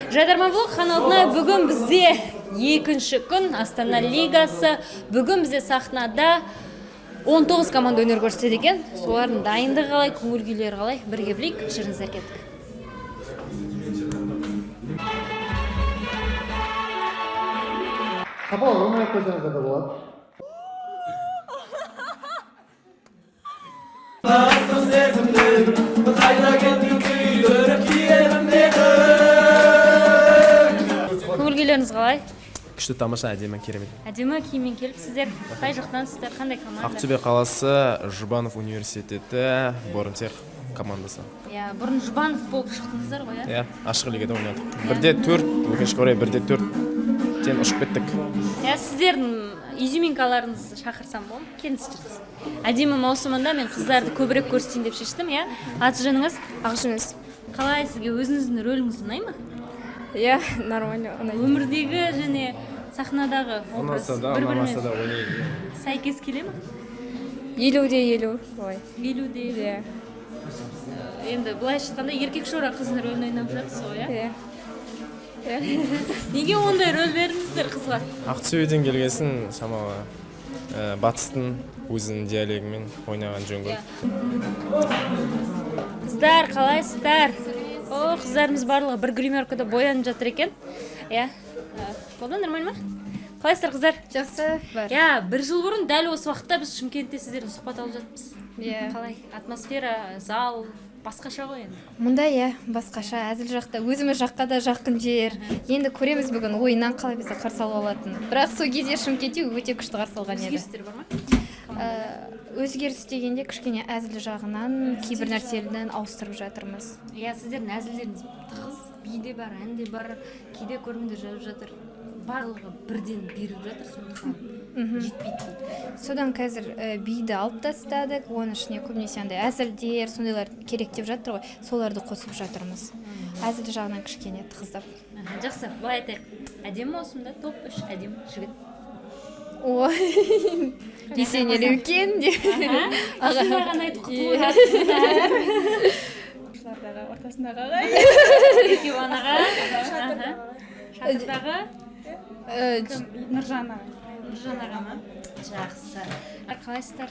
Жайдарман влог каналына бүгін бізде екінші күн Астана лигасы. Бүгін бізде сахнада 19 команда өнер көрсетеді екен. Солардың дайындығы қалай, көңіл күйлері қалай? Бірге білейік, жүріңіздер кеттік. Сапалы ойнап қойсаңыздар да болады. Көңіл күйлеріңіз қалай? Күшті, тамаша, әдемі, керемет. Әдемі киіммен келіп сіздер қай жақтансыздар, қандай команда? Ақтөбе қаласы, Жұбанов университеті, Борынтех командасы. Иә, бұрын Жұбанов болып шықтыңыздар ғой, иә? Ашық лигада ойнадық. 1-4, өкінішке орай 1-4-тен ұшып кеттік. Иә, сіздердің изюминкаларыңызды шақырсам болды, келіңіздер. Әдемі маусымында мен қыздарды көбірек көрсетейін деп шештім, иә? Аты жөніңіз? Ақжүніс. Қалай, сізге өзіңіздің рөліңіз ұнай ма? Иә, нормально ұнайды. Өмірдегі және сахнадағы образ бір-бірімен сәйкес келе ма? 50-50 былай. 50-де. Иә. Енді былай шыққанда еркек шора қыздың рөлін ойнап жатсыз ғой, иә? Иә. Неге ондай рөл бердіңіздер қызға? Ақтөбеден келгесін шамалы батыстың өзінің диалегімен ойнаған жөн көрді. Қыздар, қалайсыздар? О, қыздарымыз барлығы бір гримеркада боянып жатыр екен. Иә. Болды, нормально ма? Қалайсыздар, қыздар? Жақсы бар. Иә, бір жыл бұрын дәл осы уақытта біз Шымкентте сіздердің сұхбат алып жатырмыз. Иә. Қалай? Атмосфера, зал басқаша ғой енді. Мұнда иә, басқаша, әзіл жақта, өзіміз жаққа да жақын жер. Енді көреміз бүгін ойыннан қалай бізді қарсы алып алатын. Бірақ сол кезде Шымкентте өте күшті қарсы алған еді. Өзгерістер бар ма? Өзгеріс дегенде кішкене әзіл жағынан кейбір нәрселерден ауыстырып жатырмыз. Иә, сіздердің әзілдеріңіз тығыз, би де бар, ән де бар, кейде көрмендер жазып жатыр. Барлығы бірден беріп жатыр, сондықтан жетпейді. Содан қазір биді алып тастадық, оның ішіне көбінесе андай әзілдер, сондайлар керек деп жатыр ғой, соларды қосып жатырмыз. Әзіл жағынан кішкене тығыздап. Жақсы, былай айтайық. Әдемі маусымда топ 3 әдемі жігіт. Ой, десенелі екен де. Осында ғана айтып құтылып жатсыздар. Ортасындағы ағай. Екеуін аға. Шатырдағы Нұржан ағай. Нұржан аға ма? Жақсы. Қалайсыздар?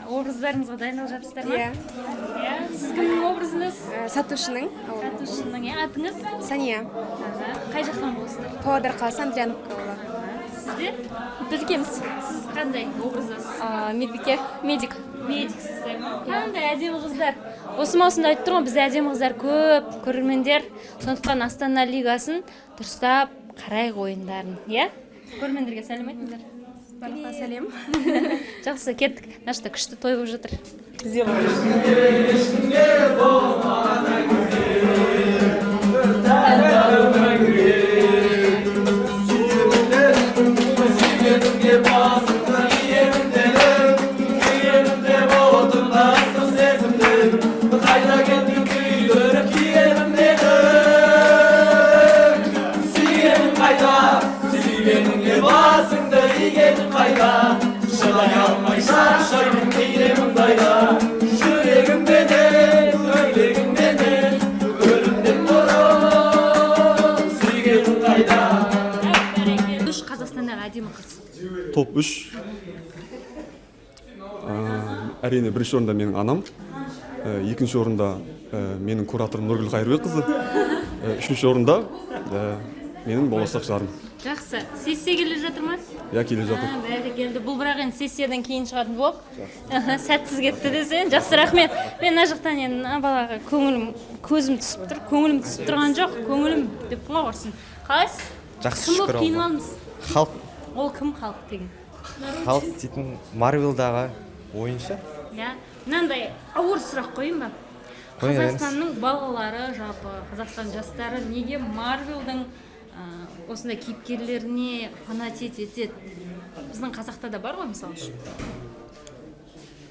Образдарыңызға дайындалып жатсыздар ма? Иә. Сіз кімнің образыңыз? Сатушының. Сатушының, атыңыз? Сания. Қай жақтан боласыздар? Павлодар қаласы Андриановка ауылы. Сіздер? Біргеміз. Сіз қандай образдасыз? Медбике, медик. Медиксіздер. Қандай әдемі қыздар. Осы маусымда айтып тұрмын, бізде әдемі қыздар көп, көрермендер. Сондықтан Астана лигасын дұрыстап қарай ойындарын, иә? Көрермендерге сәлем айтыңдар. Барлыққа сәлем. Жақсы, кеттік. Нашта күшті той болып жатыр. Қазақстандағы әдемі қыз. Топ 3. Әрине бірінші орында менің анам, екінші орында менің кураторым Нұргүл Қайырбекқызы, үшінші орында менің болашақ жарым. Жақсы. Сессия келе жатыр ма? Иә, келе жатыр. Бәрекелді. Бұл бірақ енді сессиядан кейін шығатын блог. Сәтсіз кетті десең. Жақсы, рахмет. Мен мына жақтан енді балаға көзім түсіп тұр. Көңілім түсіп тұрған жоқ. Көңілім деп бұла құрсын. Қалайсыз? Жақсы, шүкір. шүкір Кім болып киініп алдыңыз? Халық. Ол кім халық деген? Халық дейтін Марвелдағы ойыншы. Иә. Мынандай ауыр сұрақ қойын ба? Қазақстанның балалары, жалпы Қазақстан жастары неге Марвелдің осындай кейіпкерлеріне фанатет етеді? Біздің қазақта да бар ғой, мысалы үшін.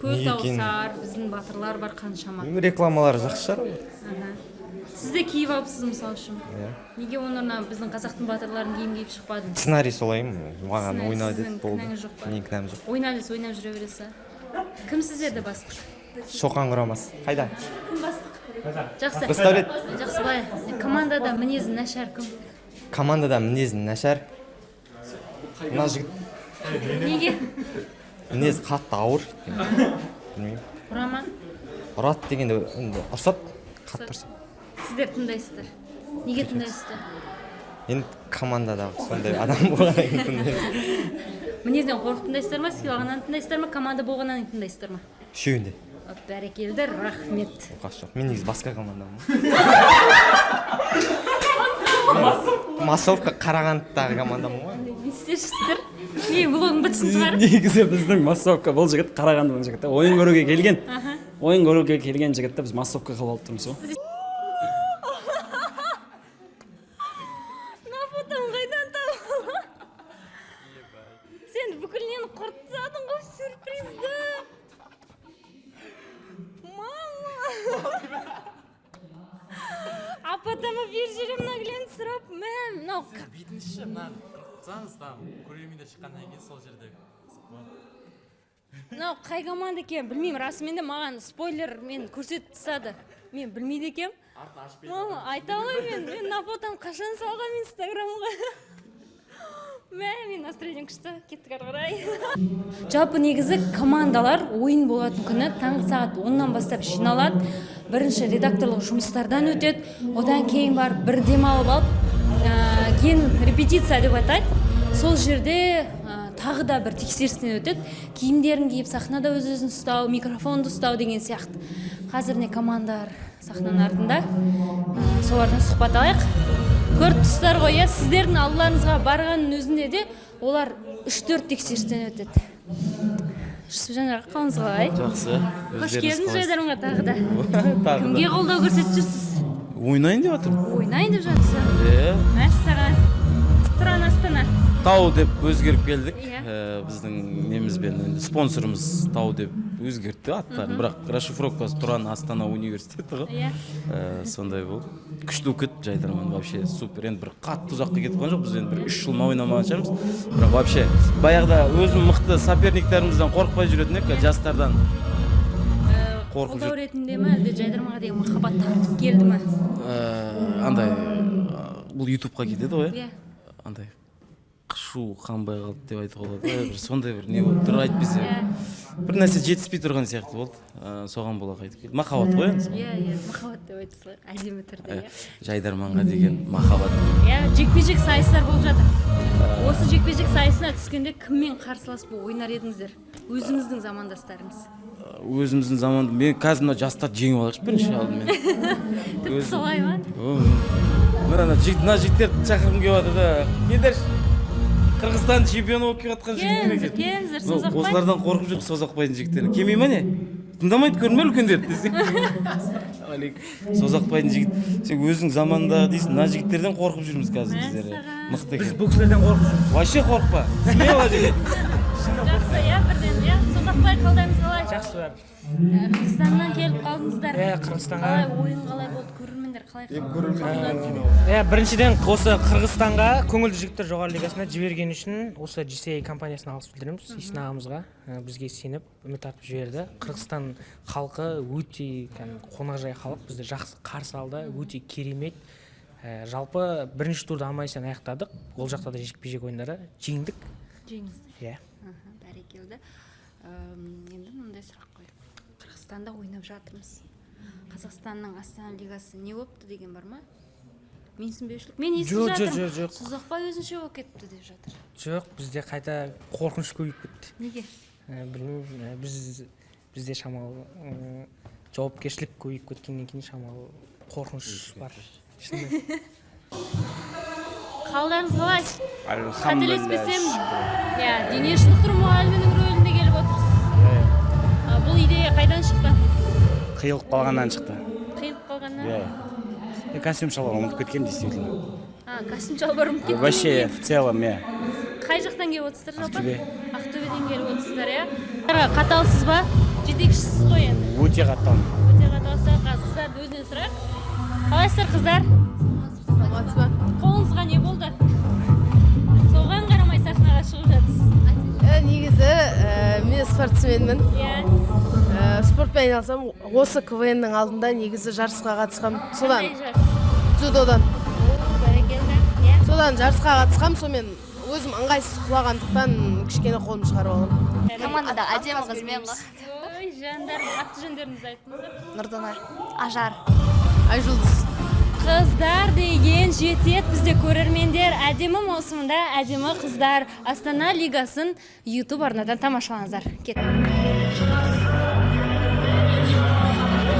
Көп дауысар, біздің батырлар бар қаншама. Рекламалары жақсы шығар. Сіз де киіп алыпсыз, мысалы үшін. Неге онына біздің қазақтың батырларын киім киіп шықпадыңыз? Сценарий солай ма? Маған ойна деді, болды. Кінәңіз жоқ па? Менің кінәм жоқ. Ойна жүре бересі. Кім сіздерді бастық? Шоқан құрамасы. Қайда? Кім бастық? Жақсы. Представлет. Жақсы былай. Командада мінезі нашар кім? Командада мінезі нашар. Мына жігіт Неге? мінезі қатты ауыр. Білмеймін. Ұрама? Ұрады дегенде енді ұрсады. Қатты ұрсады. Сіздер тыңдайсыздар. Неге тыңдайсыздар? Енді командадағы сондай адам болғаннан кейін тыңдаймыз. Мінезден қорқып тыңдайсыздар ма, сыйлағаннан тыңдайсыздар ма, команда болғаннан кейін тыңдайсыздар ма? Үшеуінде. Бәрекелді, рахмет. Оқасы жоқ. Мен негізі басқа командамын. Массовка Қарағандыдағы командамын ғой. Не істерсіздер? Не, блогың бітсін шығар? Негізі біздің массовка бұл жігіт Қарағандының жігіті. Ойын көруге келген. Ойын көруге келген жігітті біз массовка қылып алып тұрмыз ғой. Нафотаны қайдан табыл? Сен бүкіл нені құртсадың ғой сюрпризді. Мама! Апатама бер жерім наглен сұрап, мәм, мынау Бетінші мынаны қыртсаңыз там көрермендер шыққаннан кейін сол жерде. мынау қай команда екен білмеймін, расымен де маған спойлер мен көрсетіп тастады. Мен білмейді екем. Мама, айта алмаймын мен нафотаны қашан салғам инстаграмға. Мен настроением күшті, кеттік ары қарай. Жалпы негізі командалар ойын болатын күні таңғы сағат 10-нан бастап жиналады. Бірінші редакторлық жұмыстардан өтеді. Одан кейін барып бір демалып алып, кейін репетиция деп атайды. Сол жерде тағы да бір тексерістен өтеді. Киімдерін киіп сахнада өз-өзін ұстау, микрофонды ұстау деген сияқты. Қазір не командар сахнаның артында. Солардан сұхбат алайық. Көріп тұстар ғой, сіздердің алларыңызға барғанның өзінде де олар 3-4 тексерістен өтеді. Жүсіпжан аға, қалыңыз қалай? Жақсы. Қош келдіңіз Жайдарымға тағы да. Кімге қолдау көрсетіп жүрсіз? Ойнайын деп жатырмын. Ойнайын деп жатсыз. Мәссаған. Тұран Астана. Тау деп өзгеріп келдік. Иә. Біздің немізбен енді спонсорымыз Тау деп өзгертті аттарын. Бірақ расшифровкасы Тұран Астана университеті ғой. Иә. Сондай болды. Күшті өтті Жайдарман вообще супер. Енді бір қатты ұзаққа кетіп қалған жоқ. Біз енді бір 3 жыл ойнамаған шығармыз. Бірақ вообще баяғыда өзім мықты соперниктерімізден қорықпай жүретін едік, жастардан. Қолдау ретінде ме, әлде Жайдарманға деген махаббат тартып келді ме? Андай бұл ютубқа кетеді ғой. Иә. Андай қышу қанбай қалды деп айтуға болады. Бір сондай бір не болды. Дұрыс айтпаса. Бір нәрсе жетіспей тұрған сияқты болды. Соған бола қайтып келді. Махаббат қой енді. Иә, махаббат деп айтсақ, әдемі түрде, иә. Жайдарманға деген махаббат. Иә, жекпе-жек сайыстар болып жатыр. Осы жекпе-жек сайысына түскенде кіммен қарсылас болып ойнар едіңіздер? Өзіңіздің замандастарыңыз. Өзіміздің заманда мен қазір мына жастарды жеңіп алайықшы бірінші алдымен. Тіпті солай ма? Мына жігіттерді шақырғым келіп жатыр да. Келдерші. Қырғызстан чемпионы болып келіп жатқан жігіттер екен. Келіңіздер, Созақбай. Осылардан қорқып жүр Созақбайдың жігіттері. Келмей ма не? Тыңдамайды көрме үлкендерді десең. Созақбайдың жігіт. Сен өзің заманда дейсің, мына жігіттерден қорқып жүрміз қазір біздер. Мықты екен. Біз бұл кісілерден қорқып жүрміз. Вообще қорықпа. Смело жігіт. Жақсы, иә, бірден, иә. Созақбай қалдаймыз қалай? Жақсы бәрі. Қырғызстаннан келіп қалдыңыздар. Иә, Қырғызстанға. Қалай ойын қалай болды? Көрермендер қалай қабылдады? Иә, біріншіден осы Қырғызстанға көңілді жігіттер жоғары лигасына жіберген үшін осы GCA компаниясына алғыс білдіреміз. Исін ағамызға бізге сеніп үміт артып жіберді. Қырғызстан халқы өте қонақжай халық, бізді жақсы қарсы алды, өте керемет. Жалпы бірінші турды аман-есен аяқтадық. Ол жақта да жекпе-жек ойындары жеңдік. Жеңіздер. Иә. Бәрекелді. Енді мындай сұрақ қойдық. Қырғызстанда ойнап жатырмыз. Қазақстанның Астана лигасы не болыпты деген бар ма? Менсінбеушілік. Мен естіп жатырмын. Жоқ. Созақбай өзінше болып кетті деп жатыр. Жоқ, бізде қайта қорқыныш көбейіп кетті. Неге? Білмеймін, бізде шамалы жауапкершілік көбейіп кеткеннен кейін шамалы қорқыныш бар. Қалдарыңыз қалай? Қателеспесем, дене шынықтыру мұғалімінің рөлінде келіп отырсыз. Бұл идея қайдан шықты? Қиылып қалғаннан шықты. Қиылып қалғаннан? Костюм шалбар ұмытып кеткен, действительно. Костюм шалбар ұмытып кеткен? Вообще, в целом, Қай жақтан келіп отырсыздар жалпы? Ақтөбе. Ақтөбеден келіп отырсыздар, иә? Қаталсыз ба? Жетекшісіз ғой енді. Өте қатал. Өте қаталсыз. Қыздарды өзінен сұрайық. Қалайсыздар қыздар? Қолыңызға не болды? Соған қарамай сахнаға шығып жатсыз. Негізі мен спортсменмін. Иә. Спорт спортпен айналысам. Осы КВНнің алдында негізі жарысқа қатысқам. Содан Қандай жарыс? дзюдодан. Бәрекелді. Иә. Содан жарысқа қатысқам, сонымен өзім ыңғайсыз құлағандықтан кішкене қолым шығарып алдым. Командада әдемі қызбен ғой. Ой, жандар, аты жөндеріңізді айтыңыздар. Нұрдана, Ажар. Айжұлдыз. Қыздар деген жетет бізде көрермендер. Әдемі маусымында әдемі қыздар. Астана лигасын YouTube арнадан тамашалаңыздар. Кет.